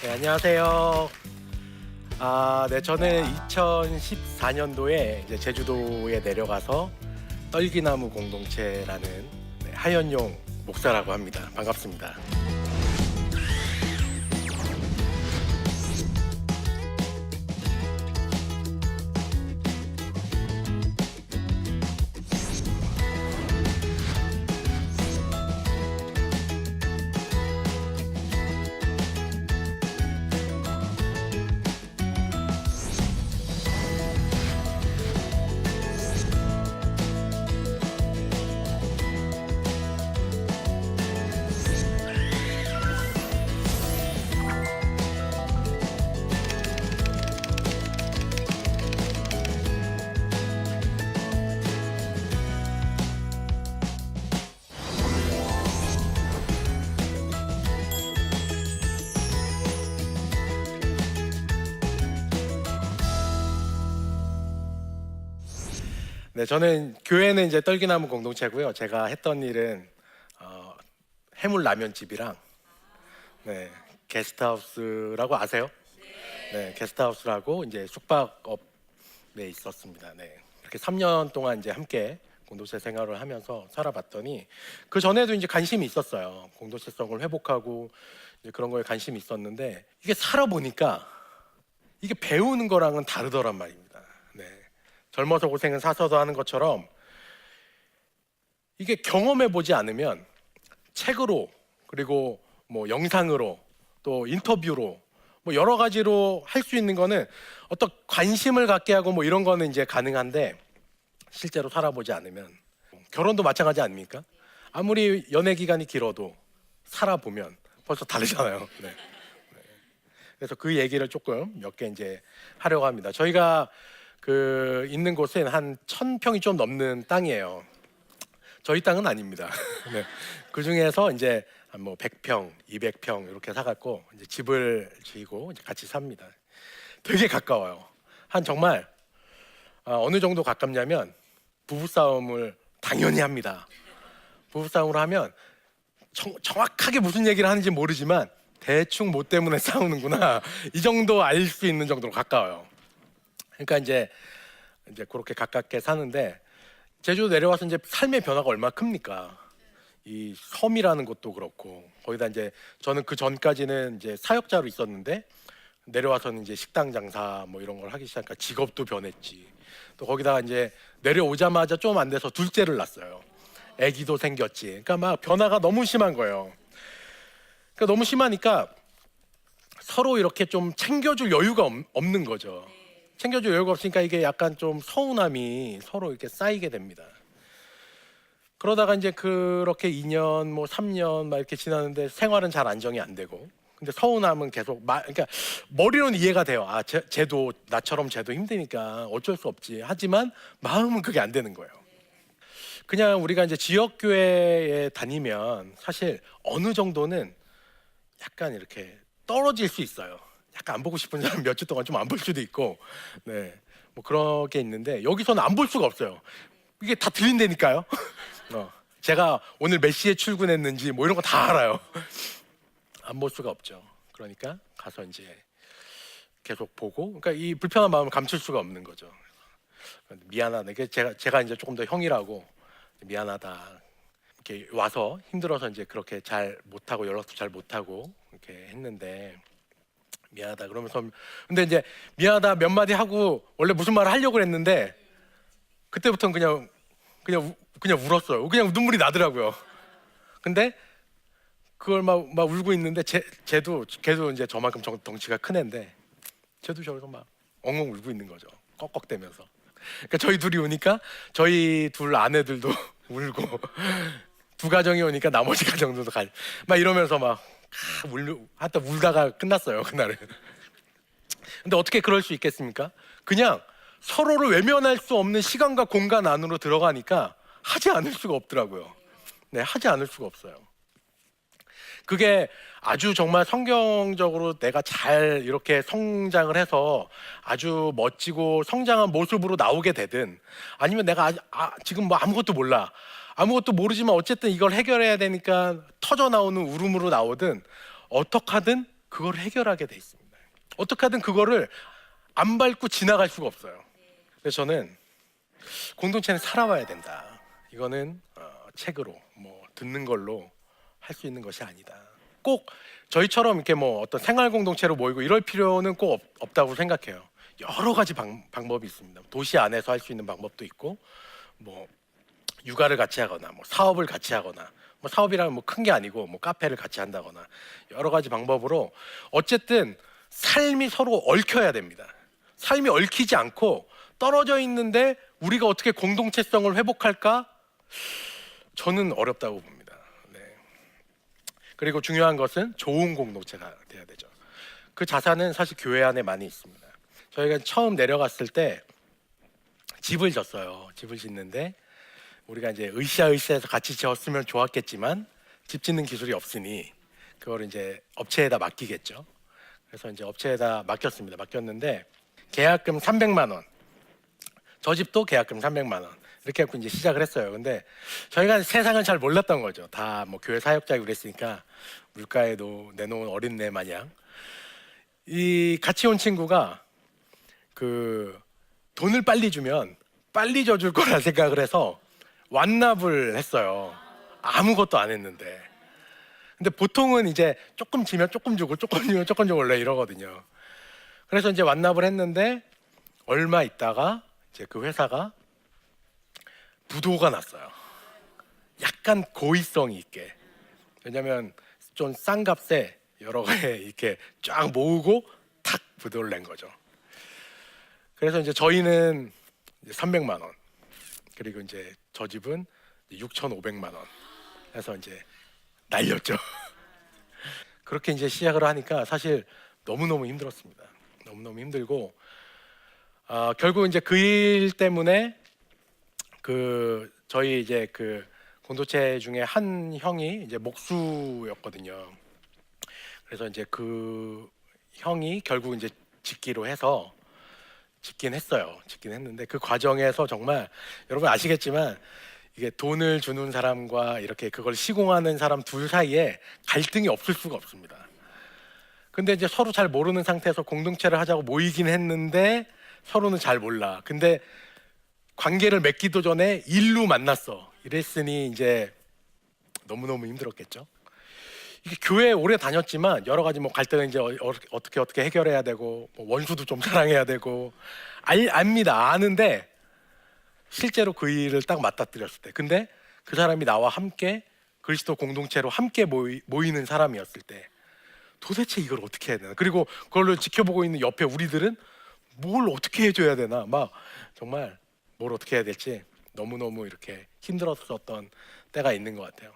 네, 안녕하세요. 네, 저는 2014년도에 이제 제주도에 내려가서 떨기나무 공동체라는 하연용 목사라고 합니다. 반갑습니다. 네, 저는 교회는 이제 떨기나무 공동체고요. 제가 했던 일은 해물 라면집이랑 게스트하우스라고 아세요? 네, 게스트하우스라고 이제 숙박업에 있었습니다. 네, 이렇게 3년 동안 이제 함께 공동체 생활을 하면서 살아봤더니 그 전에도 이제 관심이 있었어요. 공동체성을 회복하고 이제 그런 거에 관심이 있었는데 이게 살아보니까 이게 배우는 거랑은 다르더란 말입니다. 네, 젊어서 고생은 사서도 하는 것처럼 이게 경험해 보지 않으면 책으로 그리고 뭐 영상으로 또 인터뷰로 뭐 여러 가지로 할 수 있는 거는 어떤 관심을 갖게 하고 뭐 이런 거는 이제 가능한데 실제로 살아보지 않으면 결혼도 마찬가지 아닙니까? 아무리 연애 기간이 길어도 살아보면 벌써 다르잖아요. 네. 그래서 그 얘기를 조금 몇 개 이제 하려고 합니다. 저희가 그 있는 곳은 한 1,000평이 좀 넘는 땅이에요. 저희 땅은 아닙니다. 네. 그 중에서 이제 한 뭐 100평, 200평 이렇게 사갖고 이제 집을 지고 이제 같이 삽니다. 되게 가까워요. 한 정말 어느 정도 가깝냐면 부부싸움을 당연히 합니다. 부부싸움을 하면 정확하게 무슨 얘기를 하는지 모르지만 대충 뭐 때문에 싸우는구나 이 정도 알 수 있는 정도로 가까워요. 그러니까 이제 그렇게 가깝게 사는데 제주도 내려와서 이제 삶의 변화가 얼마나 큽니까? 이 섬이라는 것도 그렇고 거기다 이제 저는 그 전까지는 이제 사역자로 있었는데 내려와서는 이제 식당 장사 뭐 이런 걸 하기 시작하니까 직업도 변했지. 또 거기다가 이제 내려오자마자 좀 안 돼서 둘째를 낳았어요. 아기도 생겼지. 그러니까 막 변화가 너무 심한 거예요. 그러니까 너무 심하니까 서로 이렇게 좀 챙겨줄 여유가 없는 거죠. 챙겨줄 여유가 없으니까 이게 약간 좀 서운함이 서로 이렇게 쌓이게 됩니다. 그러다가 이제 그렇게 2년 뭐 3년 막 이렇게 지나는데 생활은 잘 안정이 안 되고 근데 서운함은 계속 그러니까 머리로는 이해가 돼요. 쟤도 나처럼 쟤도 힘드니까 어쩔 수 없지. 하지만 마음은 그게 안 되는 거예요. 그냥 우리가 이제 지역 교회에 다니면 사실 어느 정도는 약간 이렇게 떨어질 수 있어요. 약간 안 보고 싶은 사람 몇 주 동안 좀 안 볼 수도 있고, 네, 뭐 그런 게 있는데 여기서는 안 볼 수가 없어요. 이게 다 들린다니까요. 제가 오늘 몇 시에 출근했는지 뭐 이런 거 다 알아요. 안 볼 수가 없죠. 그러니까 가서 이제 계속 보고, 그러니까 이 불편한 마음을 감출 수가 없는 거죠. 미안하다. 이게 제가 이제 조금 더 형이라고 미안하다. 이렇게 와서 힘들어서 이제 그렇게 잘 못하고 연락도 잘 못하고 이렇게 했는데 미안하다 그러면서 근데 이제 미안하다 몇 마디 하고 원래 무슨 말을 하려고 했는데 그때부터는 그냥 울었어요. 그냥 눈물이 나더라고요. 근데 그걸 막 울고 있는데 걔도 이제 저만큼 덩치가 큰 애인데 쟤도 저기서 막 엉엉 울고 있는 거죠. 꺽꺽대면서. 그러니까 저희 둘이 오니까 저희 둘 아내들도 울고 두 가정이 오니까 나머지 가정들도 막 이러면서 막 하여튼 울다가 끝났어요 그날은. 근데 어떻게 그럴 수 있겠습니까? 그냥 서로를 외면할 수 없는 시간과 공간 안으로 들어가니까 하지 않을 수가 없더라고요. 네, 하지 않을 수가 없어요. 그게 아주 정말 성경적으로 내가 잘 이렇게 성장을 해서 아주 멋지고 성장한 모습으로 나오게 되든 아니면 내가 지금 뭐 아무것도 몰라. 아무것도 모르지만 어쨌든 이걸 해결해야 되니까 터져 나오는 울음으로 나오든 어떻게 하든 그걸 해결하게 돼 있습니다. 어떻게 하든 그거를 안 밟고 지나갈 수가 없어요. 그래서 저는 공동체는 살아와야 된다. 이거는 책으로 뭐 듣는 걸로 할 수 있는 것이 아니다. 꼭 저희처럼 이렇게 뭐 어떤 생활 공동체로 모이고 이럴 필요는 꼭 없다고 생각해요. 여러 가지 방법이 있습니다. 도시 안에서 할 수 있는 방법도 있고, 뭐 육아를 같이 하거나, 뭐 사업을 같이 하거나, 뭐 사업이라면 뭐 큰 게 아니고 뭐 카페를 같이 한다거나 여러 가지 방법으로 어쨌든 삶이 서로 얽혀야 됩니다. 삶이 얽히지 않고 떨어져 있는데 우리가 어떻게 공동체성을 회복할까? 저는 어렵다고 봅니다. 네. 그리고 중요한 것은 좋은 공동체가 돼야 되죠. 그 자산은 사실 교회 안에 많이 있습니다. 저희가 처음 내려갔을 때 집을 졌어요. 집을 짓는데 우리가 이제 으쌰으쌰해서 같이 지었으면 좋았겠지만 집 짓는 기술이 없으니 그걸 이제 업체에다 맡기겠죠. 그래서 이제 업체에다 맡겼습니다. 맡겼는데 계약금 300만 원, 저 집도 계약금 300만 원 이렇게 해서 이제 시작을 했어요. 근데 저희가 세상을 잘 몰랐던 거죠. 다 뭐 교회 사역자고 그랬으니까 물가에도 내놓은 어린애 마냥 이 같이 온 친구가 그 돈을 빨리 주면 빨리 줘줄 거라 생각을 해서 완납을 했어요. 아무것도 안 했는데. 근데 보통은 이제 조금 지면 조금 주고 조금 주면 조금 주고 원래 이러거든요. 그래서 이제 완납을 했는데 얼마 있다가 이제 그 회사가 부도가 났어요. 약간 고의성이 있게. 왜냐면 좀 싼 값에 여러 개 이렇게 쫙 모으고 탁 부도를 낸 거죠. 그래서 이제 저희는 이제 300만 원, 그리고 이제 저 집은 6,500만 원 해서 이제 날렸죠. 그렇게 이제 시작을 하니까 사실 너무너무 힘들었습니다. 너무너무 힘들고 결국 이제 그 일 때문에 그 저희 이제 그 공동체 중에 한 형이 이제 목수였거든요. 그래서 이제 그 형이 결국 이제 짓기로 해서 짓긴 했어요. 짓긴 했는데 그 과정에서 정말 여러분 아시겠지만 이게 돈을 주는 사람과 이렇게 그걸 시공하는 사람 둘 사이에 갈등이 없을 수가 없습니다. 근데 이제 서로 잘 모르는 상태에서 공동체를 하자고 모이긴 했는데 서로는 잘 몰라. 근데 관계를 맺기도 전에 일로 만났어. 이랬으니 이제 너무너무 힘들었겠죠. 이게 교회 오래 다녔지만 여러 가지 뭐 갈등은 이제 어떻게 해결해야 되고 뭐 원수도 좀 사랑해야 되고 압니다. 아는데 실제로 그 일을 딱 맞닥뜨렸을 때, 근데 그 사람이 나와 함께 그리스도 공동체로 함께 모이는 사람이었을 때 도대체 이걸 어떻게 해야 되나? 그리고 그걸 지켜보고 있는 옆에 우리들은 뭘 어떻게 해줘야 되나? 막 정말 뭘 어떻게 해야 될지 너무너무 이렇게 힘들었었던 때가 있는 것 같아요.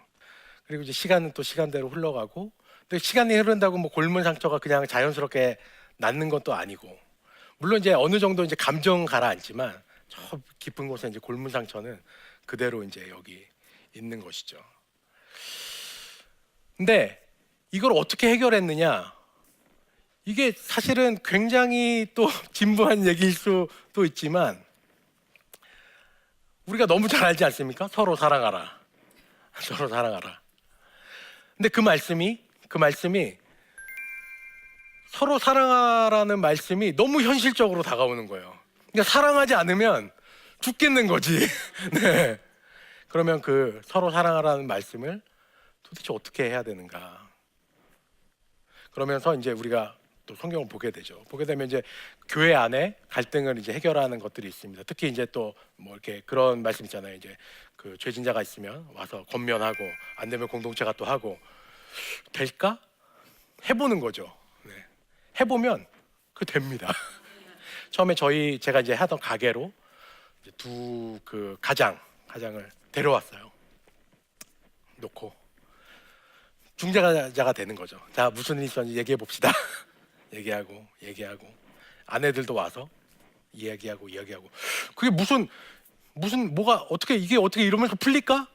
그리고 이제 시간은 또 시간대로 흘러가고, 근데 시간이 흐른다고 뭐 골문 상처가 그냥 자연스럽게 낫는 것도 아니고, 물론 이제 어느 정도 이제 감정 가라앉지만 저 깊은 곳에 이제 골문 상처는 그대로 이제 여기 있는 것이죠. 근데 이걸 어떻게 해결했느냐? 이게 사실은 굉장히 또 진부한 얘기일 수도 있지만 우리가 너무 잘 알지 않습니까? 서로 사랑하라. 서로 사랑하라. 근데 그 말씀이 서로 사랑하라는 말씀이 너무 현실적으로 다가오는 거예요. 그러니까 사랑하지 않으면 죽겠는 거지. 네. 그러면 그 서로 사랑하라는 말씀을 도대체 어떻게 해야 되는가? 그러면서 이제 우리가 또 성경을 보게 되죠. 보게 되면 이제 교회 안에 갈등을 이제 해결하는 것들이 있습니다. 특히 이제 또 뭐 이렇게 그런 말씀 있잖아요. 이제 그 죄진자가 있으면 와서 권면하고 안 되면 공동체가 또 하고 될까? 해보는 거죠. 네. 해보면 그 됩니다. 처음에 제가 이제 하던 가게로 이제 두 그 가장을 데려왔어요. 놓고 중재자가 되는 거죠. 자, 무슨 일이 있었는지 얘기해 봅시다. 얘기하고 아내들도 와서 이야기하고 그게 무슨 뭐가 어떻게 이게 어떻게 이러면서 풀릴까?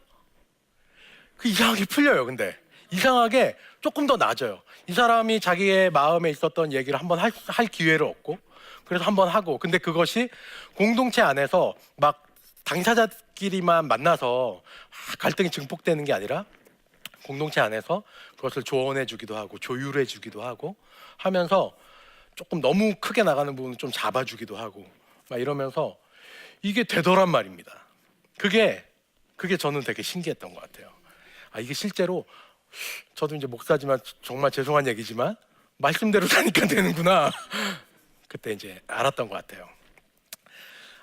그 이상하게 풀려요. 근데 이상하게 조금 더 나아져요. 이 사람이 자기의 마음에 있었던 얘기를 한번 할 기회를 얻고, 그래서 한번 하고, 근데 그것이 공동체 안에서 막 당사자끼리만 만나서 갈등이 증폭되는 게 아니라 공동체 안에서 그것을 조언해 주기도 하고 조율해 주기도 하고 하면서 조금 너무 크게 나가는 부분은 좀 잡아주기도 하고 막 이러면서 이게 되더란 말입니다. 그게 저는 되게 신기했던 것 같아요. 아, 이게 실제로 저도 이제 목사지만 정말 죄송한 얘기지만 말씀대로 사니까 되는구나. 그때 이제 알았던 것 같아요.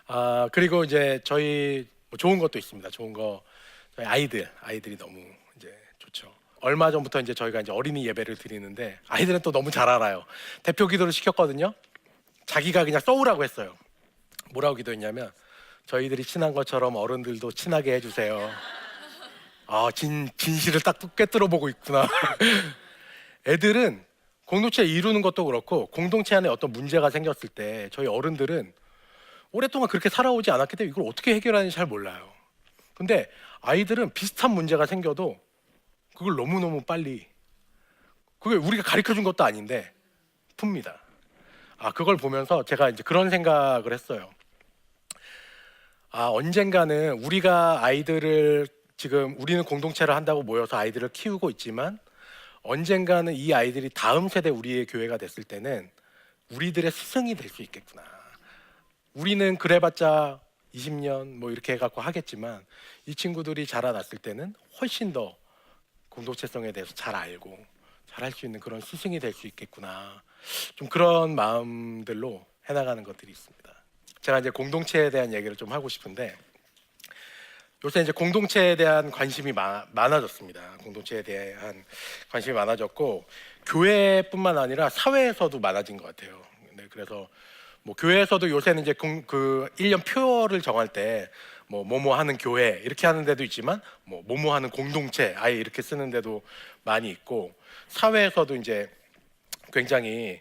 아, 그리고 이제 저희 뭐 좋은 것도 있습니다. 좋은 거 저희 아이들이 너무 이제 좋죠. 얼마 전부터 이제 저희가 이제 어린이 예배를 드리는데 아이들은 또 너무 잘 알아요. 대표 기도를 시켰거든요. 자기가 그냥 써오라고 했어요. 뭐라고 기도했냐면 저희들이 친한 것처럼 어른들도 친하게 해주세요. 아, 진실을 딱 꿰뚫어 보고 있구나. 애들은 공동체 이루는 것도 그렇고 공동체 안에 어떤 문제가 생겼을 때 저희 어른들은 오랫동안 그렇게 살아오지 않았기 때문에 이걸 어떻게 해결하는지 잘 몰라요. 근데 아이들은 비슷한 문제가 생겨도 그걸 너무너무 빨리, 그게 우리가 가르쳐 준 것도 아닌데 풉니다. 아, 그걸 보면서 제가 이제 그런 생각을 했어요. 아, 언젠가는 우리가 아이들을 지금 우리는 공동체를 한다고 모여서 아이들을 키우고 있지만 언젠가는 이 아이들이 다음 세대 우리의 교회가 됐을 때는 우리들의 스승이 될 수 있겠구나. 우리는 그래봤자 20년 뭐 이렇게 해갖고 하겠지만 이 친구들이 자라났을 때는 훨씬 더 공동체성에 대해서 잘 알고 잘할 수 있는 그런 스승이 될 수 있겠구나. 좀 그런 마음들로 해나가는 것들이 있습니다. 제가 이제 공동체에 대한 얘기를 좀 하고 싶은데 요새 이제 공동체에 대한 관심이 많아졌습니다. 공동체에 대한 관심이 많아졌고 교회뿐만 아니라 사회에서도 많아진 것 같아요. 네, 그래서 뭐 교회에서도 요새는 이제 그 1년 표를 정할 때 뭐뭐 하는 교회 이렇게 하는 데도 있지만 뭐뭐 하는 공동체 아예 이렇게 쓰는 데도 많이 있고 사회에서도 이제 굉장히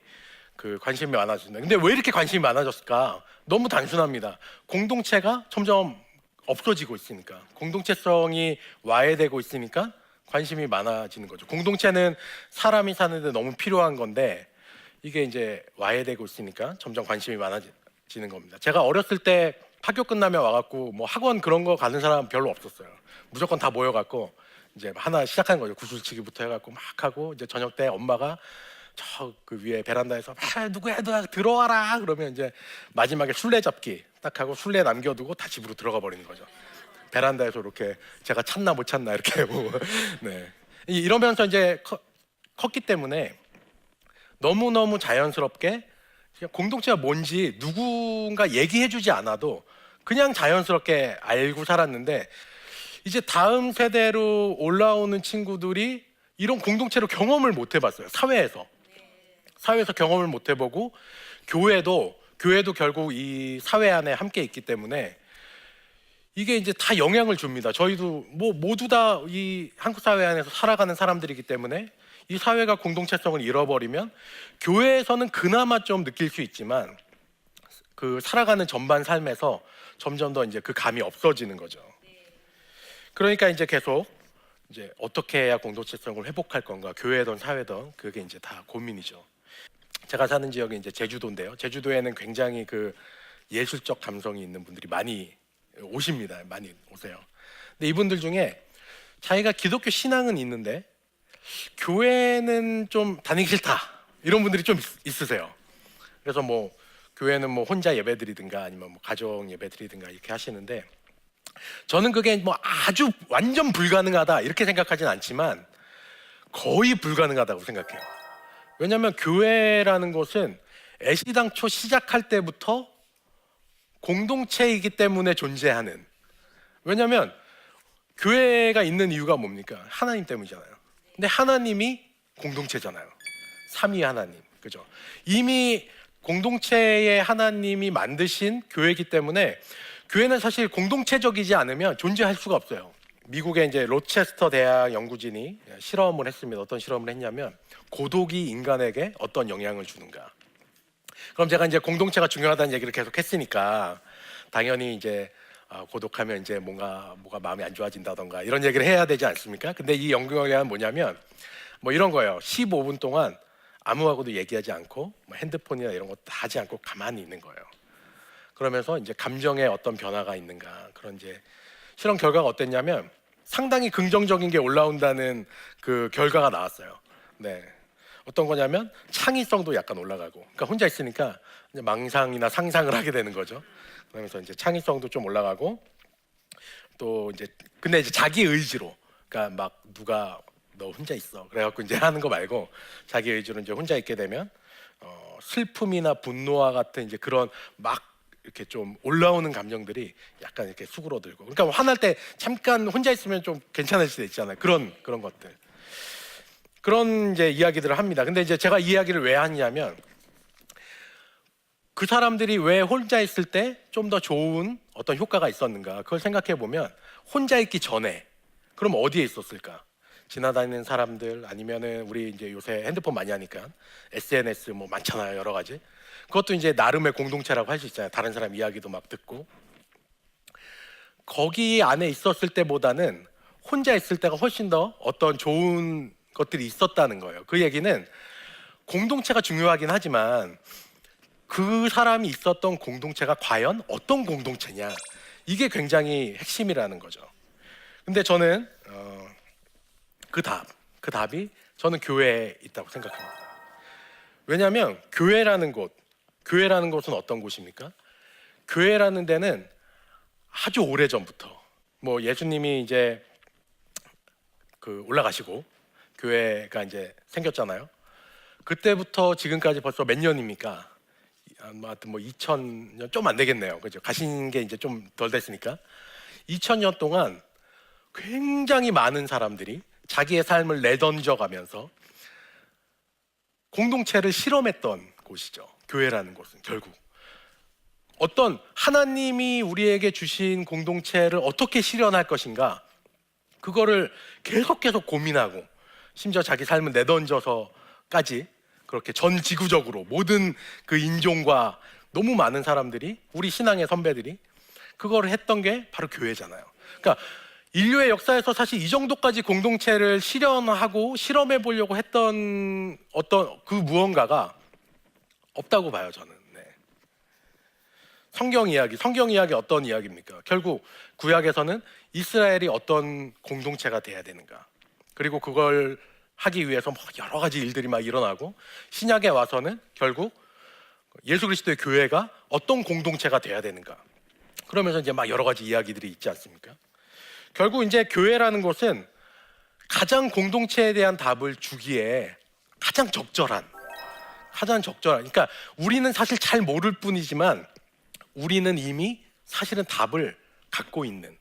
그 관심이 많아졌는데 근데 왜 이렇게 관심이 많아졌을까? 너무 단순합니다. 공동체가 점점 없어지고 있으니까 공동체성이 와해되고 있으니까 관심이 많아지는 거죠. 공동체는 사람이 사는데 너무 필요한 건데 이게 이제 와해되고 있으니까 점점 관심이 많아지는 겁니다. 제가 어렸을 때 학교 끝나면 와갖고 뭐 학원 그런 거 가는 사람 별로 없었어요. 무조건 다 모여갖고 이제 하나 시작한 거죠. 구슬치기부터 해갖고 막 하고 이제 저녁 때 엄마가 저 그 위에 베란다에서 누구야 들어와라 그러면 이제 마지막에 술래잡기 딱 하고 술래 남겨두고 다 집으로 들어가 버리는 거죠. 베란다에서 이렇게 제가 찾나 못 찾나 이렇게 하고 네. 이러면서 이제 컸기 때문에 너무너무 자연스럽게 공동체가 뭔지 누군가 얘기해주지 않아도 그냥 자연스럽게 알고 살았는데 이제 다음 세대로 올라오는 친구들이 이런 공동체로 경험을 못 해봤어요. 사회에서 경험을 못 해보고 교회도 결국 이 사회 안에 함께 있기 때문에 이게 이제 다 영향을 줍니다. 저희도 뭐 모두 다 이 한국 사회 안에서 살아가는 사람들이기 때문에 이 사회가 공동체성을 잃어버리면 교회에서는 그나마 좀 느낄 수 있지만 그 살아가는 전반 삶에서 점점 더 이제 그 감이 없어지는 거죠. 그러니까 이제 계속 이제 어떻게 해야 공동체성을 회복할 건가, 교회든 사회든 그게 이제 다 고민이죠. 제가 사는 지역이 이제 제주도인데요. 제주도에는 굉장히 그 예술적 감성이 있는 분들이 많이 오십니다. 많이 오세요. 근데 이분들 중에 자기가 기독교 신앙은 있는데 교회는 좀 다니기 싫다 이런 분들이 좀 있으세요. 그래서 뭐 교회는 뭐 혼자 예배드리든가 아니면 뭐 가족 예배드리든가 이렇게 하시는데 저는 그게 뭐 아주 완전 불가능하다 이렇게 생각하진 않지만 거의 불가능하다고 생각해요. 왜냐하면 교회라는 것은 애시당초 시작할 때부터 공동체이기 때문에 존재하는, 왜냐하면 교회가 있는 이유가 뭡니까? 하나님 때문이잖아요. 근데 하나님이 공동체잖아요. 삼위 하나님, 그죠? 이미 공동체의 하나님이 만드신 교회이기 때문에 교회는 사실 공동체적이지 않으면 존재할 수가 없어요. 미국의 이제 로체스터 대학 연구진이 실험을 했습니다. 어떤 실험을 했냐면 고독이 인간에게 어떤 영향을 주는가. 그럼 제가 이제 공동체가 중요하다는 얘기를 계속 했으니까 당연히 이제 고독하면 이제 뭐가 마음이 안 좋아진다던가 이런 얘기를 해야 되지 않습니까? 근데 이 연구 결과는 뭐냐면 뭐 이런 거예요. 15분 동안 아무하고도 얘기하지 않고 뭐 핸드폰이나 이런 거 다 하지 않고 가만히 있는 거예요. 그러면서 이제 감정에 어떤 변화가 있는가 그런 이제 실험 결과가 어땠냐면 상당히 긍정적인 게 올라온다는 그 결과가 나왔어요. 네. 어떤 거냐면 창의성도 약간 올라가고, 그러니까 혼자 있으니까 이제 망상이나 상상을 하게 되는 거죠. 그러면서 이제 창의성도 좀 올라가고, 또 이제 근데 이제 자기 의지로, 그러니까 막 누가 너 혼자 있어 그래갖고 이제 하는 거 말고 자기 의지로 이제 혼자 있게 되면 슬픔이나 분노와 같은 이제 그런 막 이렇게 좀 올라오는 감정들이 약간 이렇게 수그러들고, 그러니까 화날 때 잠깐 혼자 있으면 좀 괜찮을 수도 있잖아요. 그런 것들, 그런 이제 이야기들을 합니다. 근데 이제 제가 이 이야기를 왜 하냐면, 그 사람들이 왜 혼자 있을 때 좀 더 좋은 어떤 효과가 있었는가, 그걸 생각해 보면 혼자 있기 전에 그럼 어디에 있었을까? 지나다니는 사람들, 아니면은 우리 이제 요새 핸드폰 많이 하니까 SNS 뭐 많잖아요, 여러 가지. 그것도 이제 나름의 공동체라고 할 수 있잖아요. 다른 사람 이야기도 막 듣고. 거기 안에 있었을 때보다는 혼자 있을 때가 훨씬 더 어떤 좋은 것들이 있었다는 거예요. 그 얘기는 공동체가 중요하긴 하지만 그 사람이 있었던 공동체가 과연 어떤 공동체냐, 이게 굉장히 핵심이라는 거죠. 근데 저는 그 답이 저는 교회에 있다고 생각합니다. 왜냐하면 교회라는 곳은 어떤 곳입니까? 교회라는 데는 아주 오래 전부터, 뭐 예수님이 이제 그 올라가시고 교회가 이제 생겼잖아요. 그때부터 지금까지 벌써 몇 년입니까? 하여튼 뭐 2000년 좀 안 되겠네요. 그죠? 가신 게 이제 좀 덜 됐으니까 2000년 동안 굉장히 많은 사람들이 자기의 삶을 내던져 가면서 공동체를 실험했던 곳이죠. 교회라는 곳은 결국 어떤 하나님이 우리에게 주신 공동체를 어떻게 실현할 것인가, 그거를 계속 고민하고, 심지어 자기 삶을 내던져서까지 그렇게 전 지구적으로 모든 그 인종과 너무 많은 사람들이, 우리 신앙의 선배들이 그거를 했던 게 바로 교회잖아요. 그러니까 인류의 역사에서 사실 이 정도까지 공동체를 실현하고 실험해 보려고 했던 어떤 그 무언가가 없다고 봐요, 저는. 네. 성경 이야기 어떤 이야기입니까? 결국 구약에서는 이스라엘이 어떤 공동체가 돼야 되는가, 그리고 그걸 하기 위해서 뭐 여러 가지 일들이 막 일어나고, 신약에 와서는 결국 예수 그리스도의 교회가 어떤 공동체가 돼야 되는가, 그러면서 이제 막 여러 가지 이야기들이 있지 않습니까? 결국 이제 교회라는 것은 가장 공동체에 대한 답을 주기에 가장 적절한, 그러니까 우리는 사실 잘 모를 뿐이지만 우리는 이미 사실은 답을 갖고 있는.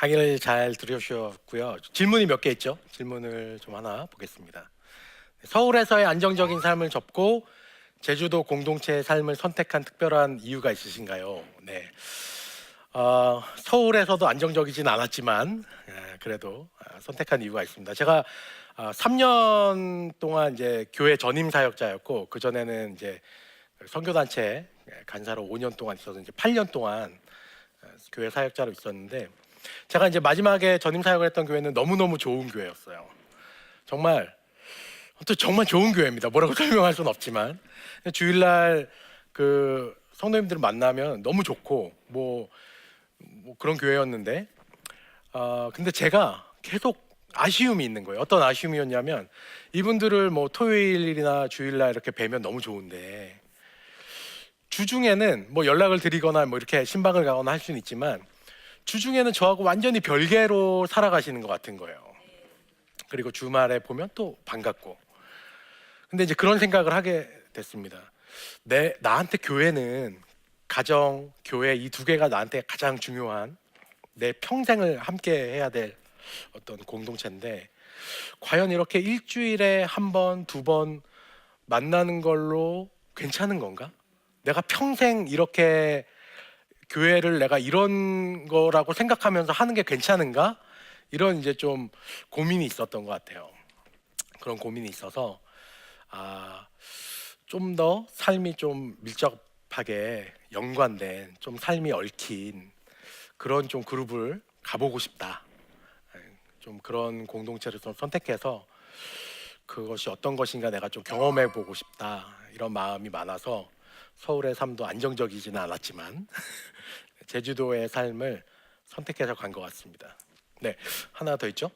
강의를 잘 들으셨고요. 질문이 몇 개 있죠? 질문을 좀 하나 보겠습니다. 서울에서의 안정적인 삶을 접고 제주도 공동체의 삶을 선택한 특별한 이유가 있으신가요? 네. 서울에서도 안정적이진 않았지만 그래도 선택한 이유가 있습니다. 제가 3년 동안 이제 교회 전임 사역자였고, 그 전에는 이제 선교단체 간사로 5년 동안 있어서 이제 8년 동안 교회 사역자로 있었는데, 제가 이제 마지막에 전임 사역을 했던 교회는 너무너무 좋은 교회였어요. 정말 좋은 교회입니다. 뭐라고 설명할 수는 없지만 주일날 그 성도님들을 만나면 너무 좋고 뭐 그런 교회였는데, 근데 제가 계속 아쉬움이 있는 거예요. 어떤 아쉬움이었냐면, 이분들을 뭐 토요일이나 주일날 이렇게 뵈면 너무 좋은데 주중에는 뭐 연락을 드리거나 뭐 이렇게 신방을 가거나 할 수는 있지만 주중에는 저하고 완전히 별개로 살아가시는 것 같은 거예요. 그리고 주말에 보면 또 반갑고. 근데 이제 그런 생각을 하게 됐습니다. 나한테 교회는, 가정, 교회, 이 두 개가 나한테 가장 중요한, 내 평생을 함께 해야 될 어떤 공동체인데, 과연 이렇게 일주일에 한 번, 두 번 만나는 걸로 괜찮은 건가? 내가 평생 이렇게 교회를 내가 이런 거라고 생각하면서 하는 게 괜찮은가? 이런 이제 좀 고민이 있었던 것 같아요. 그런 고민이 있어서 좀 더 삶이 좀 밀접하게 연관된, 좀 삶이 얽힌 그런 좀 그룹을 가보고 싶다. 좀 그런 공동체를 좀 선택해서 그것이 어떤 것인가 내가 좀 경험해 보고 싶다, 이런 마음이 많아서 서울의 삶도 안정적이지는 않았지만 제주도의 삶을 선택해서 간 것 같습니다. 네, 하나 더 있죠.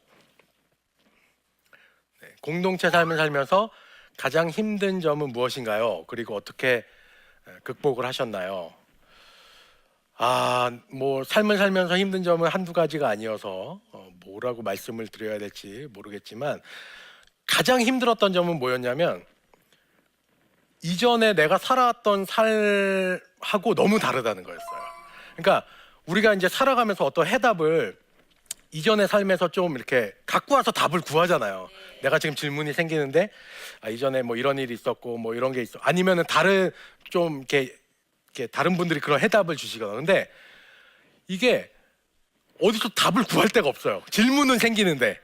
네, 공동체 삶을 살면서 가장 힘든 점은 무엇인가요? 그리고 어떻게 극복을 하셨나요? 뭐 삶을 살면서 힘든 점은 한두 가지가 아니어서 뭐라고 말씀을 드려야 될지 모르겠지만, 가장 힘들었던 점은 뭐였냐면 이전에 내가 살아왔던 삶하고 너무 다르다는 거였어요. 그러니까 우리가 이제 살아가면서 어떤 해답을 이전의 삶에서 좀 이렇게 갖고 와서 답을 구하잖아요. 내가 지금 질문이 생기는데 이전에 뭐 이런 일이 있었고 뭐 이런 게 있어, 아니면은 다른 좀 이렇게 다른 분들이 그런 해답을 주시거나. 근데 이게 어디서 답을 구할 데가 없어요. 질문은 생기는데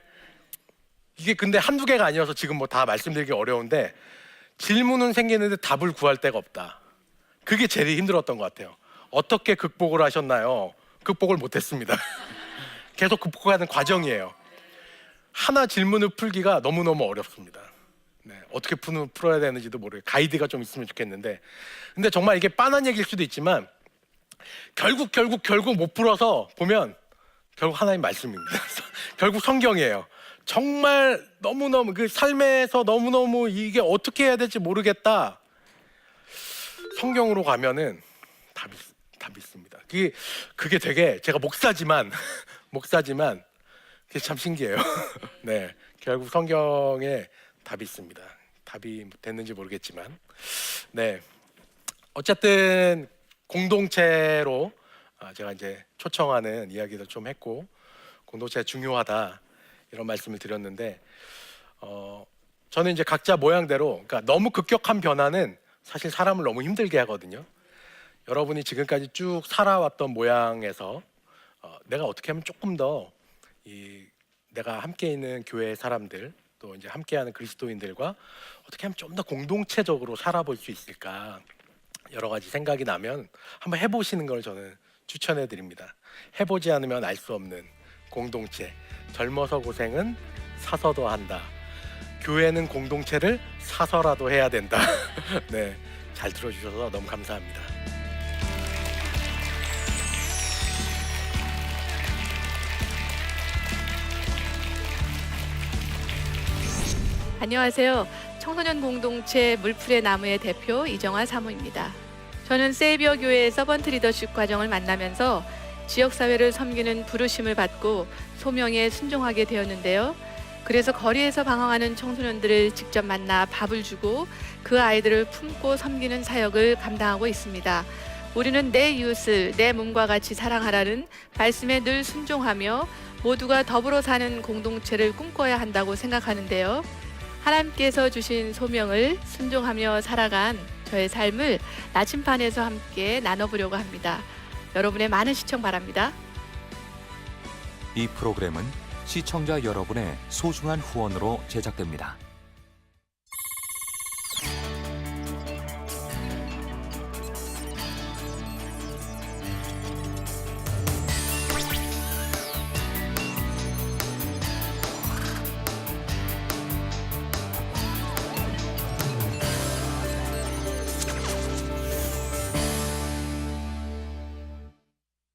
이게 근데 한두 개가 아니어서 지금 뭐 다 말씀드리기 어려운데, 질문은 생기는데 답을 구할 데가 없다. 그게 제일 힘들었던 것 같아요. 어떻게 극복을 하셨나요? 극복을 못했습니다. 계속 극복하는 과정이에요. 하나 질문을 풀기가 너무너무 어렵습니다. 네, 어떻게 풀어야 되는지도 모르겠어요. 가이드가 좀 있으면 좋겠는데, 근데 정말 이게 빤한 얘기일 수도 있지만 결국 못 풀어서 보면 결국 하나님 말씀입니다. 결국 성경이에요. 정말 너무너무 그 삶에서 너무너무 이게 어떻게 해야 될지 모르겠다, 성경으로 가면은 답이 있습니다. 그게 되게, 제가 목사지만 그게 참 신기해요. 네, 결국 성경에 답이 있습니다. 답이 됐는지 모르겠지만, 네, 어쨌든 공동체로 제가 이제 초청하는 이야기도 좀 했고, 공동체가 중요하다 이런 말씀을 드렸는데, 저는 이제 각자 모양대로, 그러니까 너무 급격한 변화는 사실 사람을 너무 힘들게 하거든요. 여러분이 지금까지 쭉 살아왔던 모양에서 내가 어떻게 하면 조금 더 내가 함께 있는 교회 사람들, 또 이제 함께하는 그리스도인들과 어떻게 하면 좀 더 공동체적으로 살아볼 수 있을까, 여러 가지 생각이 나면 한번 해보시는 걸 저는 추천해 드립니다. 해보지 않으면 알 수 없는 공동체. 젊어서 고생은 사서도 한다. 교회는 공동체를 사서라도 해야 된다. 네, 잘 들어주셔서 너무 감사합니다. 안녕하세요. 청소년 공동체 물풀의 나무의 대표 이정화 사모입니다. 저는 세이비어 교회의 서번트 리더십 과정을 만나면서 지역사회를 섬기는 부르심을 받고 소명에 순종하게 되었는데요. 그래서 거리에서 방황하는 청소년들을 직접 만나 밥을 주고 그 아이들을 품고 섬기는 사역을 감당하고 있습니다. 우리는 내 이웃을 내 몸과 같이 사랑하라는 말씀에 늘 순종하며 모두가 더불어 사는 공동체를 꿈꿔야 한다고 생각하는데요. 하나님께서 주신 소명을 순종하며 살아간 저의 삶을 나침반에서 함께 나눠보려고 합니다. 여러분의 많은 시청 바랍니다. 이 프로그램은 시청자 여러분의 소중한 후원으로 제작됩니다.